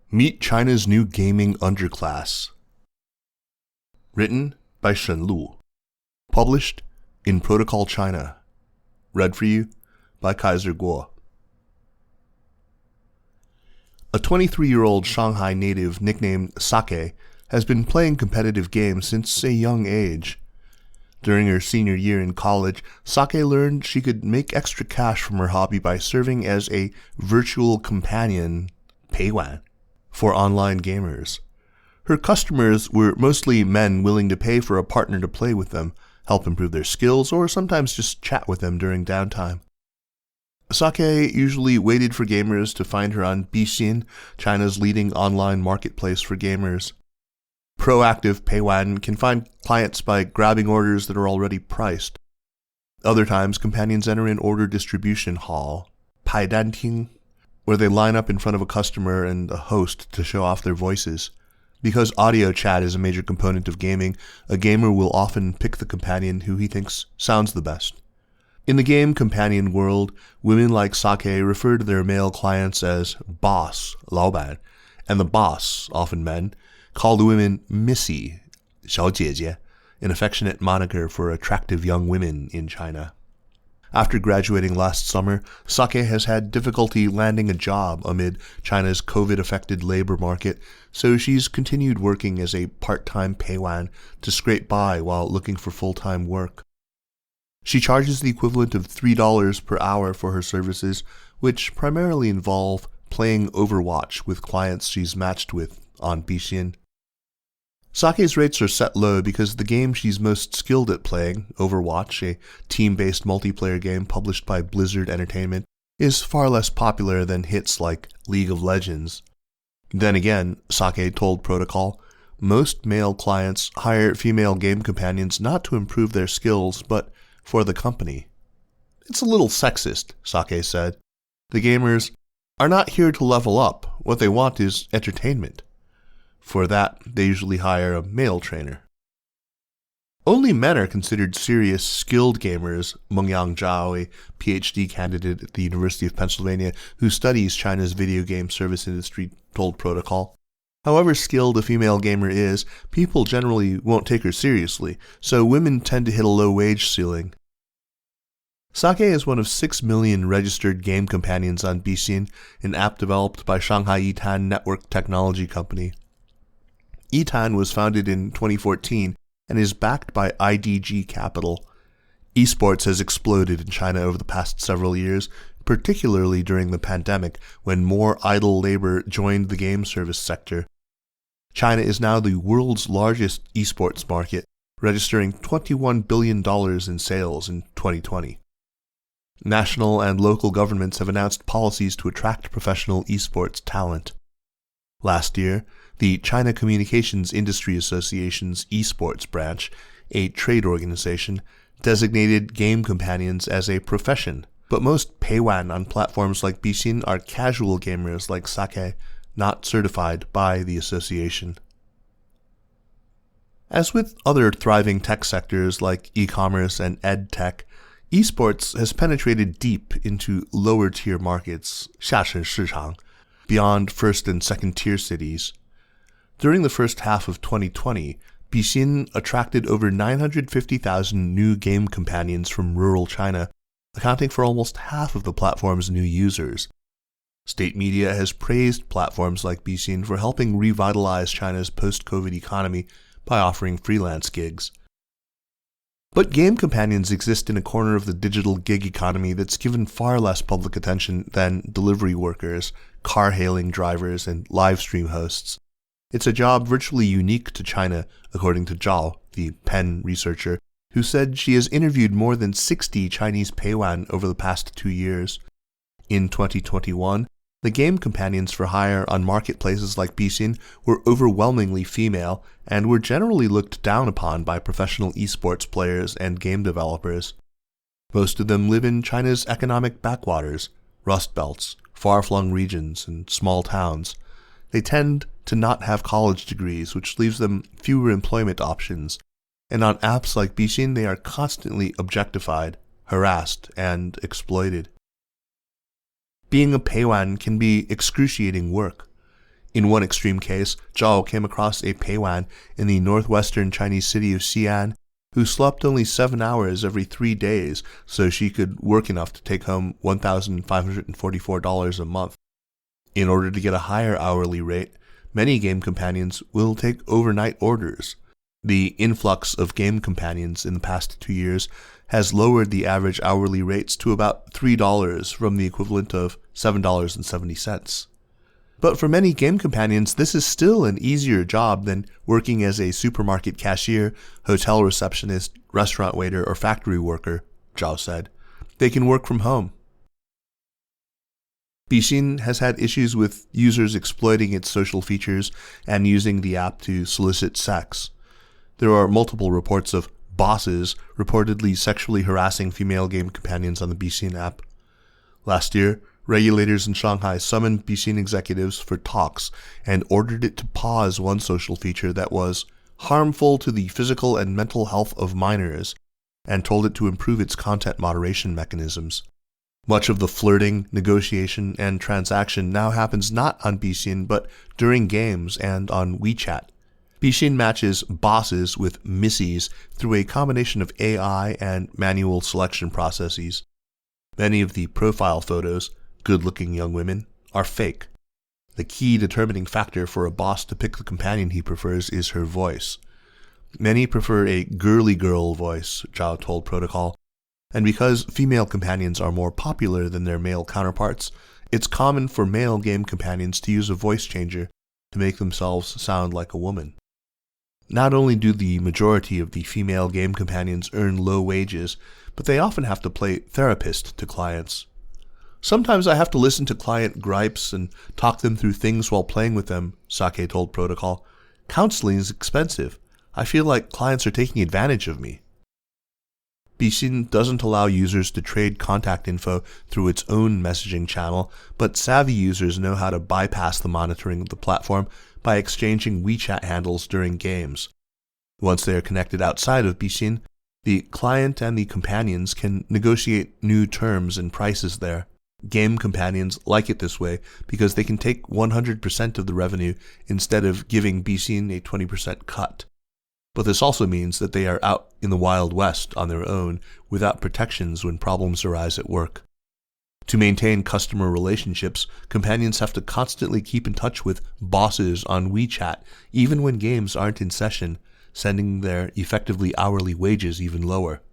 Meet China's new gaming underclass. Written by Shen Lu. Published in Protocol China. Read for you by Kaiser Guo. A 23-year-old Shanghai native nicknamed Sake has been playing competitive games since a young age. During her senior year in college, Sake learned she could make extra cash from her hobby by serving as a virtual companion, Peiwan, for online gamers. Her customers were mostly men willing to pay for a partner to play with them, help improve their skills, or sometimes just chat with them during downtime. Sake usually waited for gamers to find her on Bixin, China's leading online marketplace for gamers. Proactive Peiwan can find clients by grabbing orders that are already priced. Other times, companions enter an order distribution hall, Paidanting, where they line up in front of a customer and a host to show off their voices. Because audio chat is a major component of gaming, a gamer will often pick the companion who he thinks sounds the best. In the game companion world, women like Sake refer to their male clients as boss, 老板, and the boss, often men, call the women Missy, 小姐姐, an affectionate moniker for attractive young women in China. After graduating last summer, Sake has had difficulty landing a job amid China's COVID-affected labor market, so she's continued working as a part-time Peiwan to scrape by while looking for full-time work. She charges the equivalent of $3 per hour for her services, which primarily involve playing Overwatch with clients she's matched with on Bixin. Sake's rates are set low because the game she's most skilled at playing, Overwatch, a team-based multiplayer game published by Blizzard Entertainment, is far less popular than hits like League of Legends. Then again, Sake told Protocol, most male clients hire female game companions not to improve their skills, but for the company. It's a little sexist, Sake said. The gamers are not here to level up. What they want is entertainment. For that, they usually hire a male trainer. Only men are considered serious, skilled gamers, Mengyang Zhao, a PhD candidate at the University of Pennsylvania who studies China's video game service industry, told Protocol. However skilled a female gamer is, people generally won't take her seriously, so women tend to hit a low wage ceiling. Sake is one of 6 million registered game companions on Bixin, an app developed by Shanghai Yitan Network Technology Company. Yitan was founded in 2014 and is backed by IDG Capital. Esports has exploded in China over the past several years, particularly during the pandemic when more idle labor joined the game service sector. China is now the world's largest esports market, registering $21 billion in sales in 2020. National and local governments have announced policies to attract professional esports talent. Last year, the China Communications Industry Association's esports branch, a trade organization, designated game companions as a profession, but most Peiwan on platforms like Bixin are casual gamers like Sake, not certified by the association. As with other thriving tech sectors like e-commerce and ed tech, esports has penetrated deep into lower-tier markets, 下沉市场, beyond first- and second-tier cities. During the first half of 2020, Bixin attracted over 950,000 new game companions from rural China, accounting for almost half of the platform's new users. State media has praised platforms like Bixin for helping revitalize China's post-COVID economy by offering freelance gigs. But game companions exist in a corner of the digital gig economy that's given far less public attention than delivery workers, car-hailing drivers, and live-stream hosts. It's a job virtually unique to China, according to Zhao, the Penn researcher, who said she has interviewed more than 60 Chinese Peiwan over the past 2 years. In 2021, the game companions for hire on marketplaces like Bixin were overwhelmingly female and were generally looked down upon by professional esports players and game developers. Most of them live in China's economic backwaters, rust belts, far-flung regions, and small towns. They tend to not have college degrees, which leaves them fewer employment options, and on apps like Bixin they are constantly objectified, harassed, and exploited. Being a Peiwan can be excruciating work. In one extreme case, Zhao came across a Peiwan in the northwestern Chinese city of Xi'an who slept only 7 hours every 3 days so she could work enough to take home $1,544 a month. In order to get a higher hourly rate, many game companions will take overnight orders. The influx of game companions in the past 2 years has lowered the average hourly rates to about $3 from the equivalent of $7.70. But for many game companions, this is still an easier job than working as a supermarket cashier, hotel receptionist, restaurant waiter, or factory worker, Zhao said. They can work from home. Bixin has had issues with users exploiting its social features and using the app to solicit sex. There are multiple reports of bosses reportedly sexually harassing female game companions on the Bixin app. Last year, regulators in Shanghai summoned Bixin executives for talks and ordered it to pause one social feature that was harmful to the physical and mental health of minors, and told it to improve its content moderation mechanisms. Much of the flirting, negotiation, and transaction now happens not on Bixin but during games and on WeChat. Bixin matches bosses with missies through a combination of AI and manual selection processes. Many of the profile photos, good-looking young women, are fake. The key determining factor for a boss to pick the companion he prefers is her voice. Many prefer a girly girl voice, Zhao told Protocol, and because female companions are more popular than their male counterparts, it's common for male game companions to use a voice changer to make themselves sound like a woman. Not only do the majority of the female game companions earn low wages, but they often have to play therapist to clients. Sometimes I have to listen to client gripes and talk them through things while playing with them, Sake told Protocol. Counseling is expensive. I feel like clients are taking advantage of me. Bixin doesn't allow users to trade contact info through its own messaging channel, but savvy users know how to bypass the monitoring of the platform by exchanging WeChat handles during games. Once they are connected outside of Bixin, the client and the companions can negotiate new terms and prices there. Game companions like it this way because they can take 100% of the revenue instead of giving Bixin a 20% cut. But this also means that they are out in the Wild West on their own without protections when problems arise at work. To maintain customer relationships, companions have to constantly keep in touch with bosses on WeChat, even when games aren't in session, sending their effectively hourly wages even lower.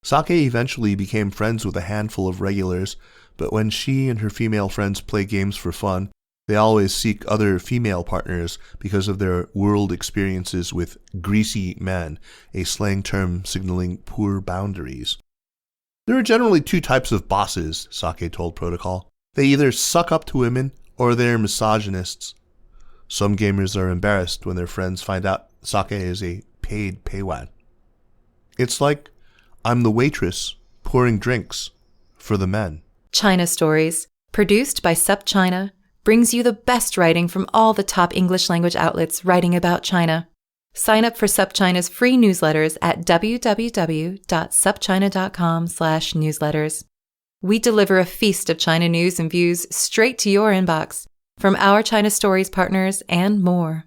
Sake eventually became friends with a handful of regulars, but when she and her female friends play games for fun, they always seek other female partners because of their world experiences with greasy men, a slang term signaling poor boundaries. There are generally 2 types of bosses, Sake told Protocol. They either suck up to women or they're misogynists. Some gamers are embarrassed when their friends find out Sake is a paid Peiwan. It's like, I'm the waitress pouring drinks for the men. China Stories, produced by SupChina, brings you the best writing from all the top English language outlets writing about China. Sign up for SupChina's free newsletters at www.supchina.com/newsletters. We deliver a feast of China news and views straight to your inbox from our China Stories partners and more.